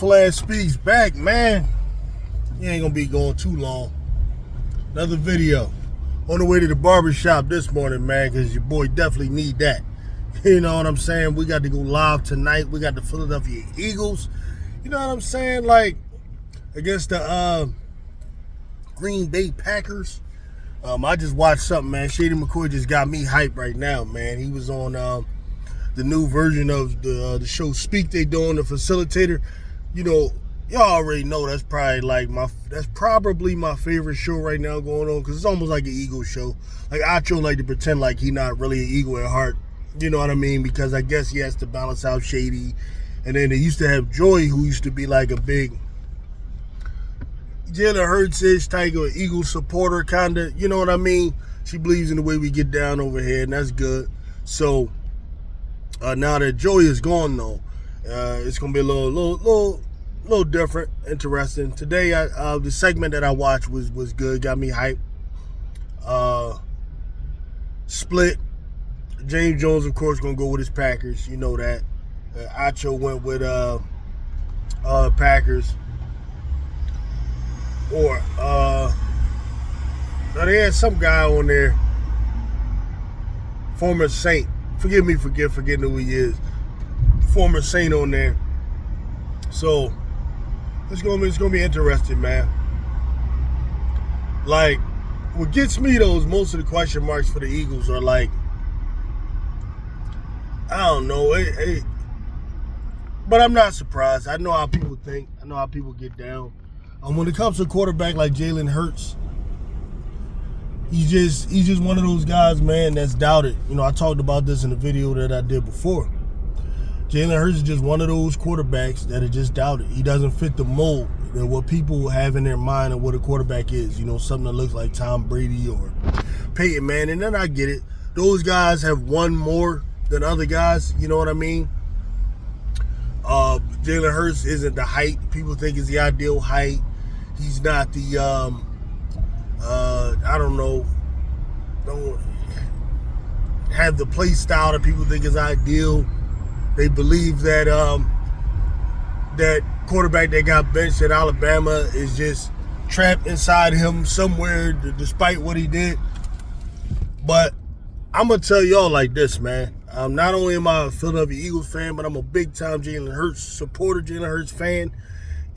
Flash Speaks back, man. You ain't gonna be going too long. Another video. On the way to the barbershop this morning, man, because your boy definitely need that. You know what I'm saying? We got to go live tonight. We got the Philadelphia Eagles. You know what I'm saying? Like, against the Green Bay Packers. I just watched something, man. Shady McCoy just got me hyped right now, man. He was on the new version of the show Speak they doing, the facilitator. You know, y'all already know that's probably my favorite show right now going on, because it's almost like an Eagle show. Like, Acho like to pretend like he not really an Eagle at heart. You know what I mean? Because I guess he has to balance out Shady. And then they used to have Joy, who used to be like a big Jalen Hurts-ish type of Eagle supporter, kind of. You know what I mean? She believes in the way we get down over here, and that's good. So now that Joy is gone, though, it's gonna be a little different, interesting. Today, the segment that I watched was good, got me hyped. Split. James Jones, of course, gonna go with his Packers. You know that. Acho went with Packers. Or now they had some guy on there, former Saint. Forgive me for forgetting who he is. Former Saint on there. So it's gonna be interesting, man. Like, what gets me though is most of the question marks for the Eagles are like, I don't know. But I'm not surprised. I know how people think. I know how people get down. When it comes to a quarterback like Jalen Hurts, he's just one of those guys, man, that's doubted. You know, I talked about this in the video that I did before. Jalen Hurts is just one of those quarterbacks that are just doubted. He doesn't fit the mold of what people have in their mind of what a quarterback is. You know, something that looks like Tom Brady or Peyton Manning. And then I get it. Those guys have won more than other guys. You know what I mean? Jalen Hurts isn't the height people think is the ideal height. He's not the don't have the play style that people think is ideal. They believe that that quarterback that got benched at Alabama is just trapped inside him somewhere, despite what he did. But I'm gonna tell y'all like this, man. Not only am I a Philadelphia Eagles fan, but I'm a big-time Jalen Hurts supporter, Jalen Hurts fan.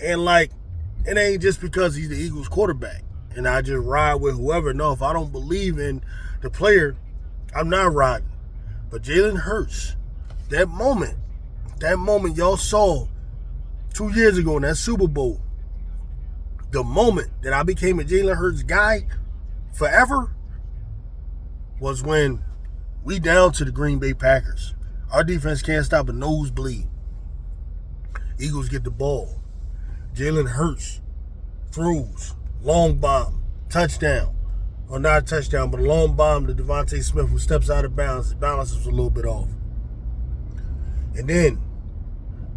And, like, it ain't just because he's the Eagles quarterback and I just ride with whoever. No, if I don't believe in the player, I'm not riding. But Jalen Hurts, that moment y'all saw 2 years ago in that Super Bowl, the moment that I became a Jalen Hurts guy forever was when we down to the Green Bay Packers. Our defense can't stop a nosebleed. Eagles get the ball. Jalen Hurts throws, long bomb, touchdown. Or not a touchdown, but a long bomb to Devontae Smith, who steps out of bounds. His balance is a little bit off. And then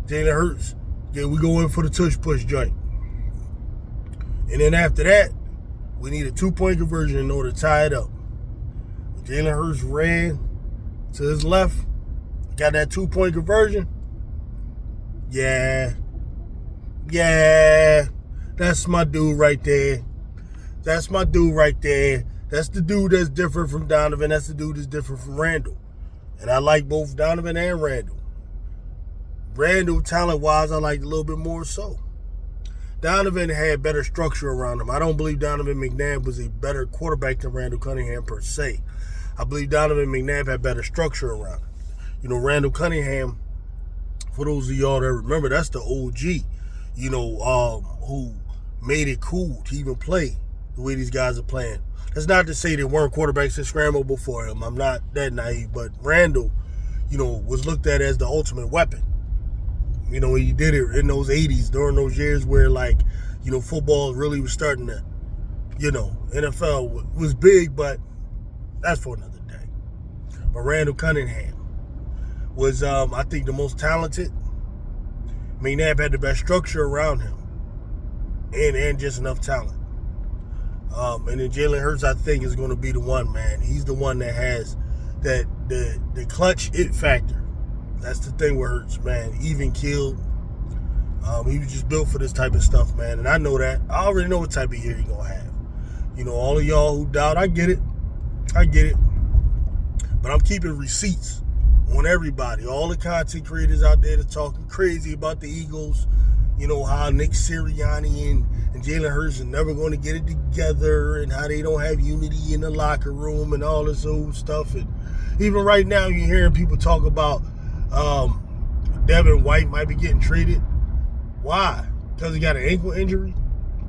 Jalen Hurts, we go in for the tush push joint. And then after that, we need a 2-point conversion in order to tie it up. Jalen Hurts ran to his left, got that 2-point conversion. Yeah, that's my dude right there. That's my dude right there. That's the dude that's different from Donovan. That's the dude that's different from Randall. And I like both Donovan and Randall. Randall, talent-wise, I like a little bit more so. Donovan had better structure around him. I don't believe Donovan McNabb was a better quarterback than Randall Cunningham per se. I believe Donovan McNabb had better structure around him. You know, Randall Cunningham, for those of y'all that remember, that's the OG, you know, who made it cool to even play the way these guys are playing. That's not to say there weren't quarterbacks that scrambled before him. I'm not that naive, but Randall, you know, was looked at as the ultimate weapon. You know, he did it in those 80s, during those years where, like, you know, football really was starting to, you know, NFL was big, but that's for another day. But Randall Cunningham was, I think, the most talented. McNabb had the best structure around him and just enough talent. And then Jalen Hurts, I think, is going to be the one, man. He's the one that has that the clutch it factor. That's the thing with Hurts, man. Even killed, He was just built for this type of stuff, man. And I know that. I already know what type of year he's going to have. All of y'all who doubt, I get it. But I'm keeping receipts on everybody. All the content creators out there that's talking crazy about the Eagles. How Nick Sirianni and Jalen Hurts are never going to get it together, and how they don't have unity in the locker room and all this old stuff. And even right now, you're hearing people talk about Devin White might be getting traded. Why? Because he got an ankle injury?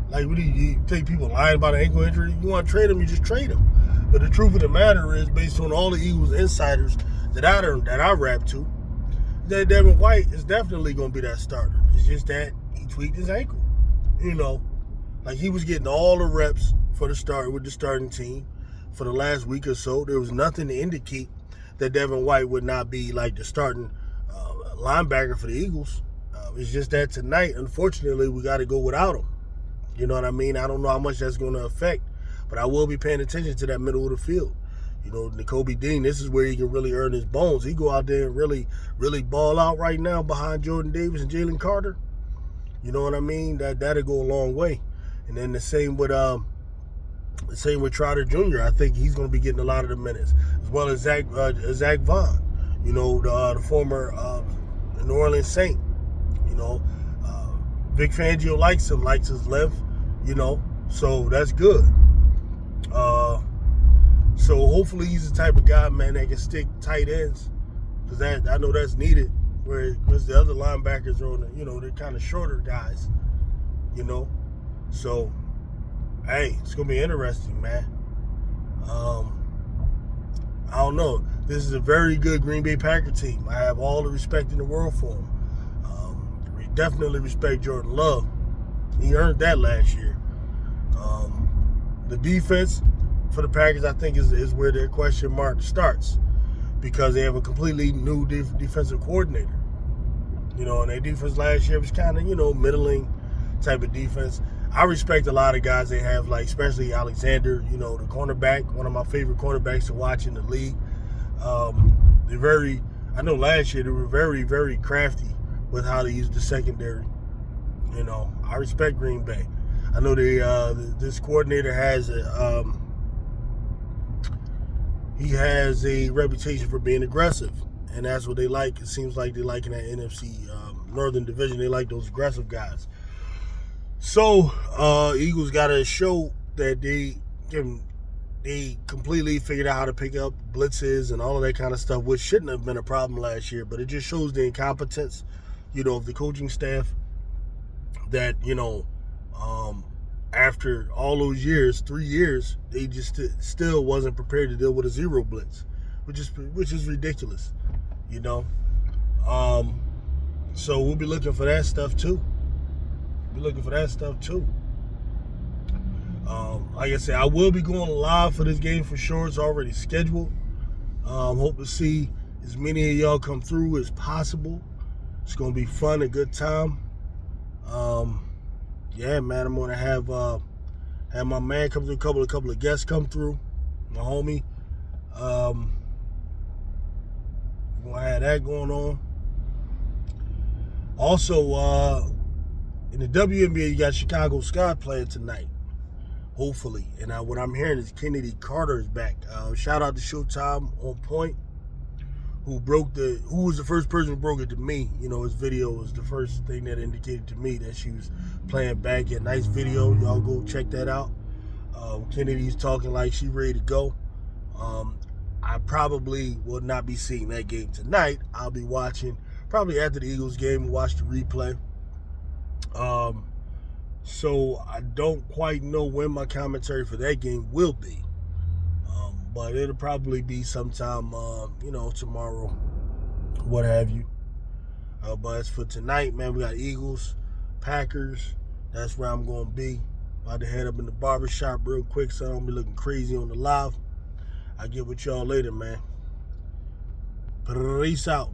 Like, what do you think people lying about an ankle injury? You want to trade him, you just trade him. But the truth of the matter is, based on all the Eagles insiders that I rap to, that Devin White is definitely going to be that starter. It's just that he tweaked his ankle. Like, he was getting all the reps for the start with the starting team for the last week or so. There was nothing to indicate that Devin White would not be like the starting linebacker for the Eagles. It's just that tonight, unfortunately, we got to go without him. You know what I mean? I don't know how much that's going to affect, but I will be paying attention to that middle of the field. Nakobe Dean, this is where he can really earn his bones. He go out there and really, really ball out right now behind Jordan Davis and Jalen Carter. You know what I mean? That'll go a long way. And then the same with Trotter Jr. I think he's going to be getting a lot of the minutes, as well as Zach Vaughn. The former New Orleans Saint. Vic Fangio likes his length. So that's good. So hopefully he's the type of guy, man, that can stick tight ends, because I know that's needed. Because the other linebackers are on they're kind of shorter guys. So hey, it's gonna be interesting, man. I don't know. This is a very good Green Bay Packer team. I have all the respect in the world for them. We definitely respect Jordan Love. He earned that last year. The defense for the Packers, I think, is where their question mark starts, because they have a completely new defensive coordinator. And their defense last year was kind of, middling type of defense. I respect a lot of guys they have, like especially Alexander, the cornerback, one of my favorite cornerbacks to watch in the league. I know last year they were very, very crafty with how they used the secondary. I respect Green Bay. I know this coordinator has he has a reputation for being aggressive, and that's what they like. It seems like they like in that NFC Northern Division. They like those aggressive guys. So Eagles got to show that they completely figured out how to pick up blitzes and all of that kind of stuff, which shouldn't have been a problem last year. But it just shows the incompetence, of the coaching staff. That after all those years, 3 years, they just still wasn't prepared to deal with a zero blitz, which is ridiculous, So we'll be looking for that stuff too. Like I said, I will be going live for this game for sure. It's already scheduled. Hope to see as many of y'all come through as possible. It's gonna be fun, a good time. Yeah, man, I'm gonna have my man come through, a couple of guests come through, my homie. We're gonna have that going on. Also, in the WNBA, you got Chicago Sky playing tonight, hopefully. And what I'm hearing is Kennedy Carter is back. Shout out to Showtime on Point, who was the first person who broke it to me. His video was the first thing that indicated to me that she was playing back. A nice video. Y'all go check that out. Kennedy's talking like she ready to go. I probably will not be seeing that game tonight. I'll be watching probably after the Eagles game and watch the replay. So I don't quite know when my commentary for that game will be. But it'll probably be sometime, tomorrow, what have you. But as for tonight, man, we got Eagles, Packers. That's where I'm going to be. About to head up in the barbershop real quick so I don't be looking crazy on the live. I'll get with y'all later, man. Peace out.